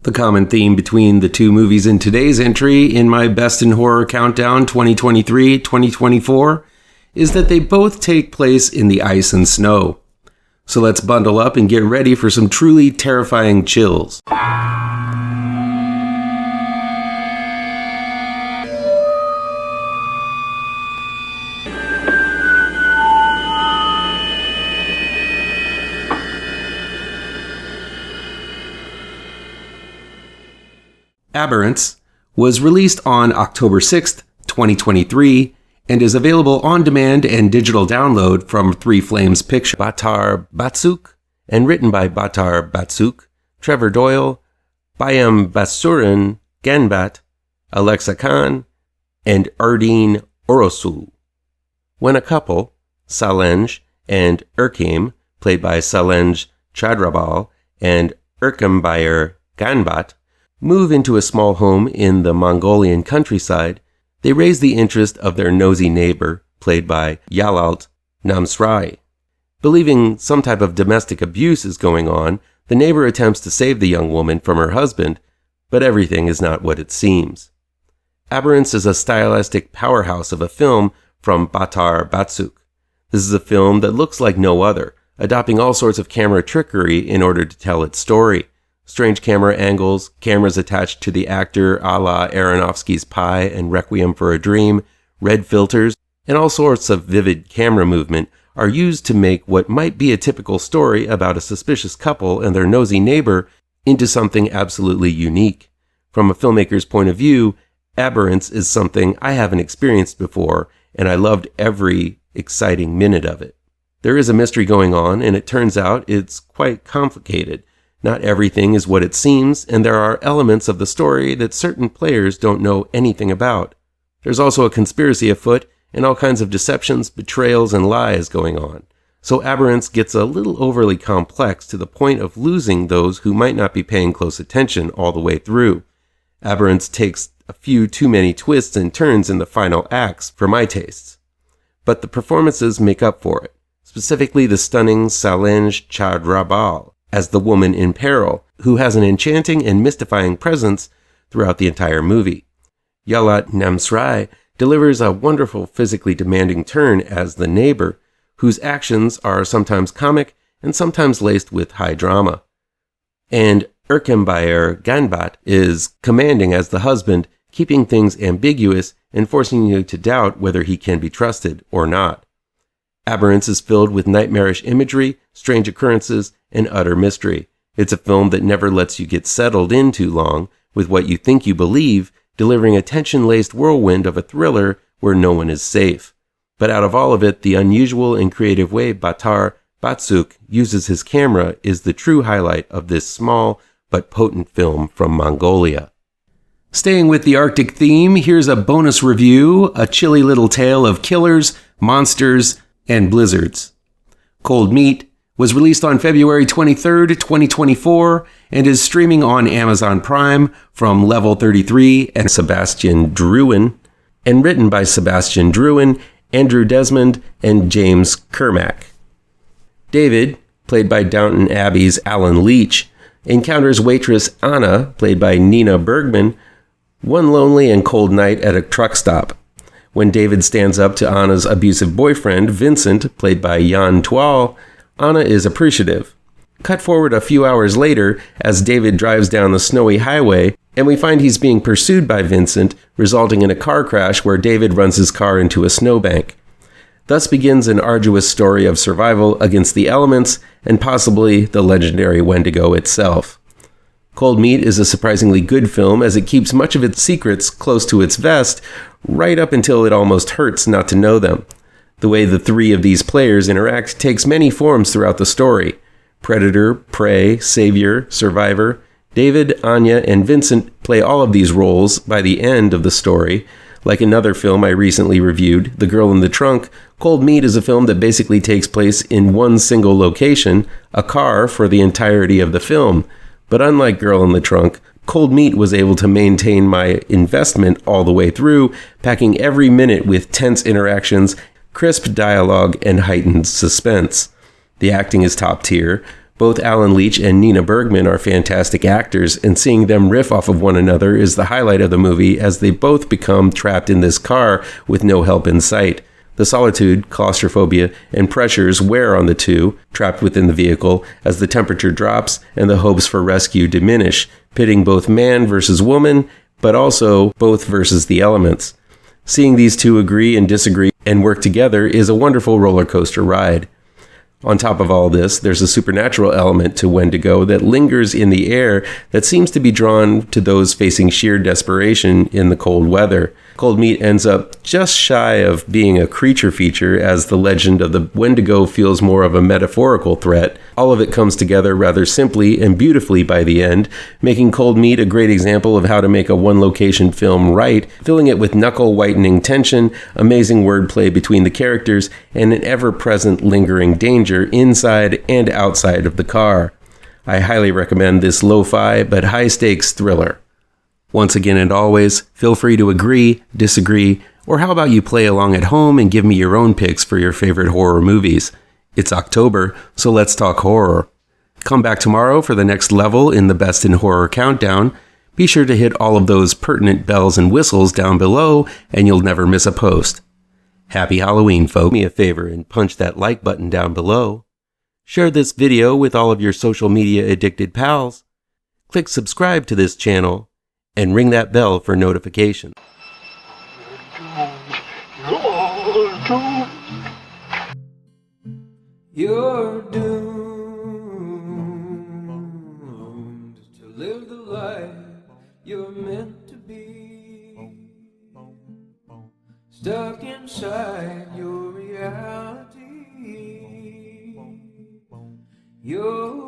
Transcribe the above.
The common theme between the two movies in today's entry in my Best in Horror Countdown 2023-2024 is that they both take place in the ice and snow. So let's bundle up and get ready for some truly terrifying chills. ABERRANCE was released on October 6th, 2023, and is available on demand and digital download from Three Flames Pictures. Baatar Batsukh, and written by Baatar Batsukh, Trevor Doyle, Byambasuren, Ganbat, Alexa Khan, and Erdene Orosoo. When a couple, Salenge and Erkame, played by Salenge Chadrabal and Erkame Ganbat, move into a small home in the Mongolian countryside, they raise the interest of their nosy neighbor, played by Yalalt Namsrai. Believing some type of domestic abuse is going on, the neighbor attempts to save the young woman from her husband, but everything is not what it seems. ABERRANCE is a stylistic powerhouse of a film from Baatar Batsukh. This is a film that looks like no other, adopting all sorts of camera trickery in order to tell its story. Strange camera angles, cameras attached to the actor a la Aronofsky's Pi and Requiem for a Dream, red filters, and all sorts of vivid camera movement are used to make what might be a typical story about a suspicious couple and their nosy neighbor into something absolutely unique. From a filmmaker's point of view, ABERRANCE is something I haven't experienced before, and I loved every exciting minute of it. There is a mystery going on, and it turns out it's quite complicated. Not everything is what it seems, and there are elements of the story that certain players don't know anything about. There's also a conspiracy afoot, and all kinds of deceptions, betrayals, and lies going on. So ABERRANCE gets a little overly complex to the point of losing those who might not be paying close attention all the way through. ABERRANCE takes a few too many twists and turns in the final acts for my tastes. But the performances make up for it, specifically the stunning Salenge Chadrabal as the woman in peril, who has an enchanting and mystifying presence throughout the entire movie. Yalalt Namsrai delivers a wonderful physically demanding turn as the neighbor, whose actions are sometimes comic and sometimes laced with high drama. And Erkame Ganbat is commanding as the husband, keeping things ambiguous and forcing you to doubt whether he can be trusted or not. ABERRANCE is filled with nightmarish imagery, strange occurrences, and utter mystery. It's a film that never lets you get settled in too long with what you think you believe, delivering a tension-laced whirlwind of a thriller where no one is safe. But out of all of it, the unusual and creative way Baatar Batsukh uses his camera is the true highlight of this small but potent film from Mongolia. Staying with the Arctic theme, here's a bonus review, a chilly little tale of killers, monsters, and blizzards. Cold Meat was released on February 23rd, 2024, and is streaming on Amazon Prime from Level 33 and Sébastien Drouin, and written by Sébastien Drouin, Andrew Desmond, and James Kermack. David, played by Downton Abbey's Alan Leach, encounters waitress Anna, played by Nina Bergman, one lonely and cold night at a truck stop. When David stands up to Anna's abusive boyfriend, Vincent, played by Jan Toile, Anna is appreciative. Cut forward a few hours later as David drives down the snowy highway, and we find he's being pursued by Vincent, resulting in a car crash where David runs his car into a snowbank. Thus begins an arduous story of survival against the elements and possibly the legendary Wendigo itself. Cold Meat is a surprisingly good film as it keeps much of its secrets close to its vest, right up until it almost hurts not to know them. The way the three of these players interact takes many forms throughout the story. Predator, prey, savior, survivor. David, Anya, and Vincent play all of these roles by the end of the story. Like another film I recently reviewed, The Girl in the Trunk, Cold Meat is a film that basically takes place in one single location, a car, for the entirety of the film. But unlike Girl in the Trunk, Cold Meat was able to maintain my investment all the way through, packing every minute with tense interactions, crisp dialogue, and heightened suspense. The acting is top tier, Both Alan Leach and Nina Bergman are fantastic actors, and seeing them riff off of one another is the highlight of the movie as they both become trapped in this car with no help in sight. The solitude, claustrophobia, and pressures wear on the two, trapped within the vehicle, as the temperature drops and the hopes for rescue diminish, pitting both man versus woman, but also both versus the elements. Seeing these two agree and disagree and work together is a wonderful roller coaster ride. On top of all this, there's a supernatural element to Wendigo that lingers in the air that seems to be drawn to those facing sheer desperation in the cold weather. Cold Meat ends up just shy of being a creature feature, as the legend of the Wendigo feels more of a metaphorical threat. All of it comes together rather simply and beautifully by the end, making Cold Meat a great example of how to make a one-location film right, filling it with knuckle-whitening tension, amazing wordplay between the characters, and an ever-present lingering danger inside and outside of the car. I highly recommend this lo-fi but high-stakes thriller. Once again and always, feel free to agree, disagree, or how about you play along at home and give me your own picks for your favorite horror movies. It's October, so let's talk horror. Come back tomorrow for the next level in the Best in Horror Countdown. Be sure to hit all of those pertinent bells and whistles down below, and you'll never miss a post. Happy Halloween, folks. Do me a favor and punch that like button down below. Share this video with all of your social media addicted pals. Click subscribe to this channel and ring that bell for notifications. You're doomed to live the life you're meant to be, stuck inside your reality. You're